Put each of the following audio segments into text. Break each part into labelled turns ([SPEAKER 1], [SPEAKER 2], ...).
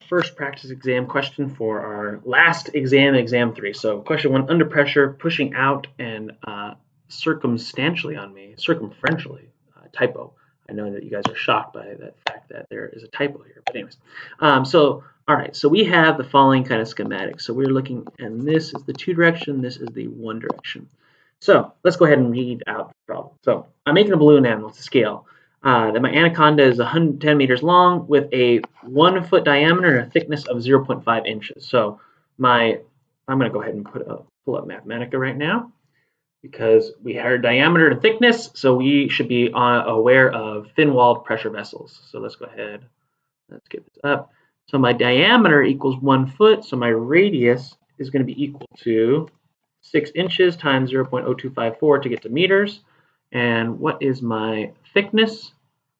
[SPEAKER 1] first practice exam question for our last exam, exam 3. So question 1, under pressure, pushing out and circumferentially, typo. I know that you guys are shocked by that fact that there is a typo here, but anyways. All right, so we have the following kind of schematic. So we're looking, and this is the 2 direction, this is the 1 direction. So let's go ahead and read out the problem. So I'm making a balloon animal to scale. That my anaconda is 110 meters long with a 1 foot diameter and a thickness of 0.5 inches. So I'm going to go ahead and pull up Mathematica right now, because we heard diameter and thickness, so we should be aware of thin-walled pressure vessels. So let's go ahead, let's get this up. So my diameter equals 1 foot, so my radius is going to be equal to 6 inches times 0.0254 to get to meters. And what is my thickness?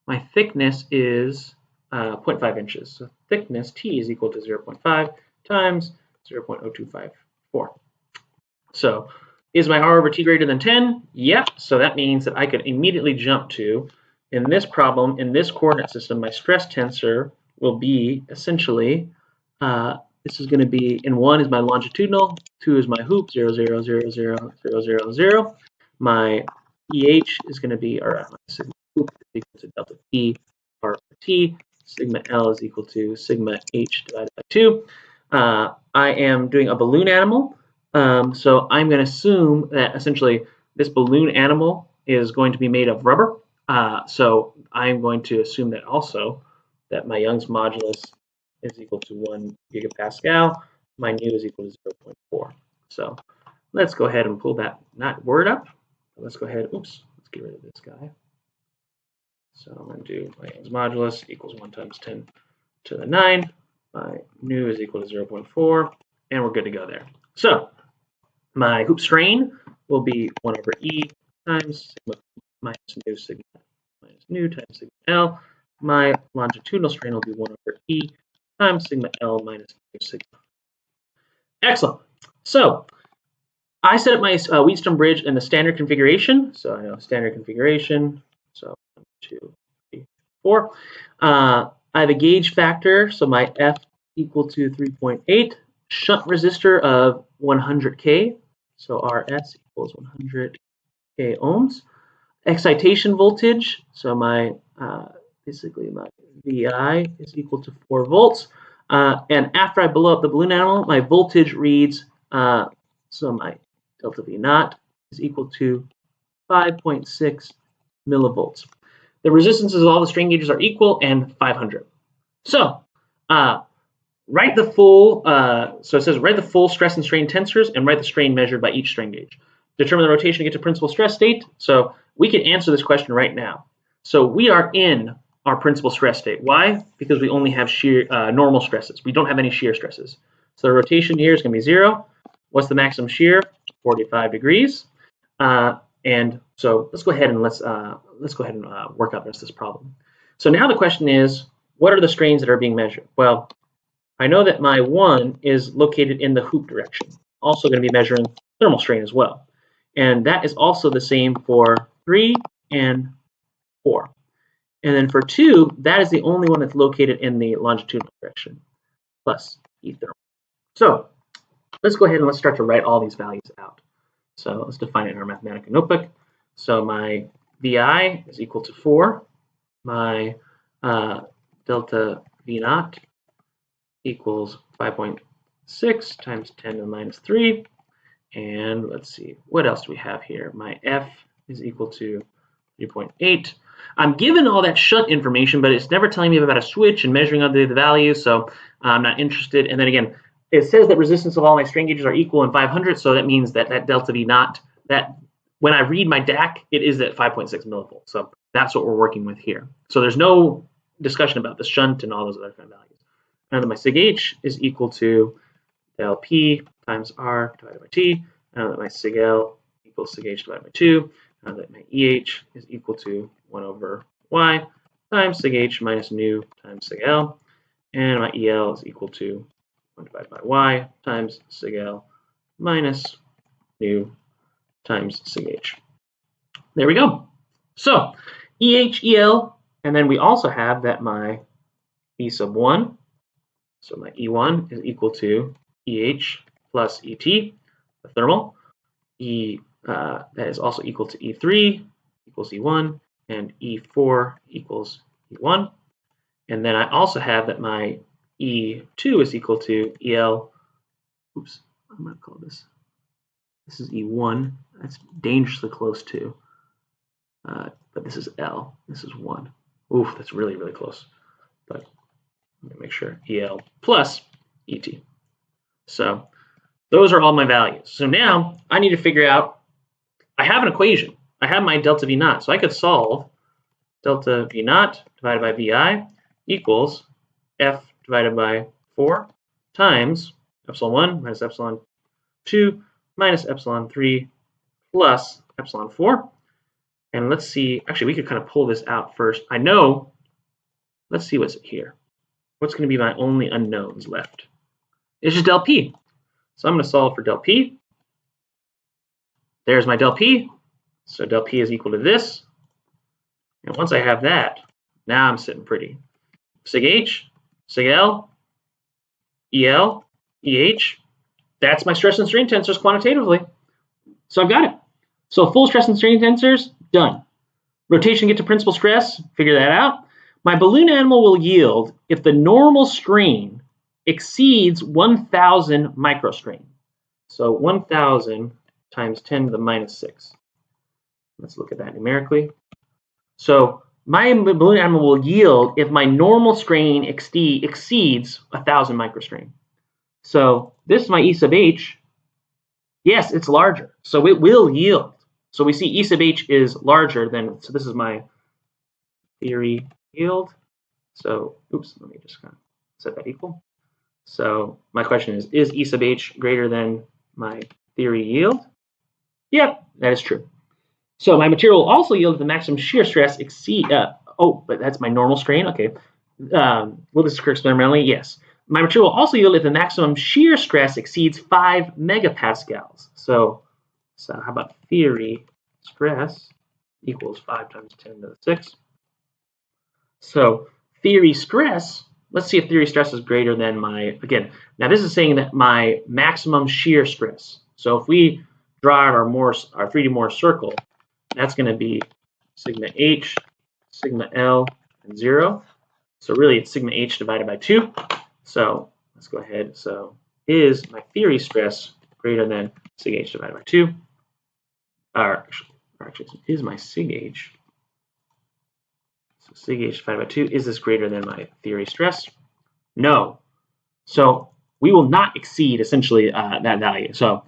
[SPEAKER 1] My thickness is 0.5 inches. So thickness, T, is equal to 0.5 times 0.0254. So is my R over T greater than 10? Yep. So that means that I could immediately jump to, in this problem, in this coordinate system, my stress tensor will be essentially, this is going to be, in 1 is my longitudinal, 2 is my hoop, 0, 0, 0, 0, 0, 0, 0. My EH is going to be, or my sigma hoop is equal to delta P R over T. Sigma L is equal to sigma H divided by 2. I am doing a balloon animal. So I'm going to assume that essentially this balloon animal is going to be made of rubber. So I'm going to assume that also that my Young's modulus is equal to 1 gigapascal. My nu is equal to 0.4. So let's go ahead and pull that word up. Let's go ahead, let's get rid of this guy. So I'm going to do my Young's modulus equals 1 times 10 to the 9. My nu is equal to 0.4, and we're good to go there. So my hoop strain will be 1 over E times sigma minus nu times sigma L. My longitudinal strain will be 1 over E times sigma L minus nu sigma. Excellent. So I set up my Wheatstone bridge in the standard configuration. So I know standard configuration. So 1, 2, 3, 4. I have a gauge factor. So my F equal to 3.8. Shunt resistor of 100K. So RS equals 100K ohms. Excitation voltage. So my basically my VI is equal to 4 volts. And after I blow up the balloon animal, my voltage reads, so my delta V naught is equal to 5.6 millivolts. The resistances of all the strain gauges are equal and 500. So write the full, so it says write the full stress and strain tensors and write the strain measured by each strain gauge. Determine the rotation to get to principal stress state. So we can answer this question right now. So we are in our principal stress state. Why? Because we only have shear normal stresses. We don't have any shear stresses. So the rotation here is going to be 0. What's the maximum shear? 45 degrees. And so let's go ahead and work out the rest of this problem. So now the question is, what are the strains that are being measured? Well, I know that my 1 is located in the hoop direction. Also going to be measuring thermal strain as well. And that is also the same for 3 and 4. And then for 2, that is the only one that's located in the longitudinal direction, plus E thermal. So let's go ahead and let's start to write all these values out. So let's define it in our Mathematica notebook. So my VI is equal to 4. My delta V naught equals 5.6 times 10 to the minus 3. And let's see, what else do we have here? My F is equal to 3.8. I'm given all that shunt information, but it's never telling me about a switch and measuring other the values, so I'm not interested. And then again, it says that resistance of all my strain gauges are equal in 500, so that means that that delta V naught, that when I read my DAC, it is at 5.6 millivolts. So that's what we're working with here. So there's no discussion about the shunt and all those other kind of values. And then my sig H is equal to del P times R divided by T. Now that my sig L equals sig H divided by 2. Now that my EH is equal to 1 over Y times sig H minus nu times sig L. And my EL is equal to 1 divided by Y times sig L minus nu times sig H. There we go. So EH, EL, and then we also have that my E sub 1 So my E1 is equal to EH plus ET, the thermal. That is also equal to E3 equals E1, and E4 equals E1. And then I also have that my E2 is equal to EL. Oops, I'm going to call this. This is E1. That's dangerously close to. But this is L. This is 1. Oof, that's really, really close. But I'm going to make sure EL plus ET. So those are all my values. So now I need to figure out, I have an equation. I have my delta V naught. So I could solve delta V naught divided by VI equals F divided by 4 times epsilon 1 minus epsilon 2 minus epsilon 3 plus epsilon 4. And let's see, actually we could kind of pull this out first. I know, let's see what's here. What's going to be my only unknowns left? It's just del P. So I'm going to solve for del P. There's my del P. So del P is equal to this. And once I have that, now I'm sitting pretty. Sig H, Sig L, EL, EH. That's my stress and strain tensors quantitatively. So I've got it. So full stress and strain tensors, done. Rotation get to principal stress, figure that out. My balloon animal will yield if the normal strain exceeds 1,000 microstrain. So 1,000 times 10 to the minus 6. Let's look at that numerically. So my balloon animal will yield if my normal strain exceeds 1,000 microstrain. So this is my E sub H. Yes, it's larger. So it will yield. So we see E sub H is larger than, so this is my theory yield. So, oops, let me just kind of set that equal. So my question is E sub H greater than my theory yield? Yep, that is true. So my material will also yield if the maximum shear stress exceed, but that's my normal strain, okay. Will this occur experimentally? Yes. My material will also yield if the maximum shear stress exceeds 5 megapascals. So how about theory stress equals 5 times 10 to the 6. So theory stress, let's see if theory stress is greater than my, again, now this is saying that my maximum shear stress. So if we draw out our 3D Morse circle, that's going to be sigma H, sigma L, and 0. So really it's sigma H divided by 2. So let's go ahead. So is my theory stress greater than sig H divided by 2? Or actually is my sig H, so sig H divided by 2, is this greater than my theory stress? No. So we will not exceed essentially that value. So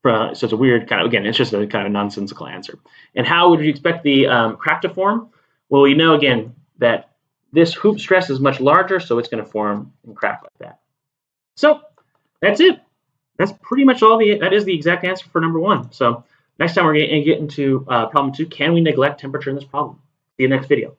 [SPEAKER 1] it's a weird kind of, again, it's just a kind of nonsensical answer. And how would you expect the crack to form? Well, we know again that this hoop stress is much larger, so it's going to form and crack like that. So that's it. That's pretty much all that is the exact answer for number 1. So next time we're going to get into problem 2, can we neglect temperature in this problem? See you next video.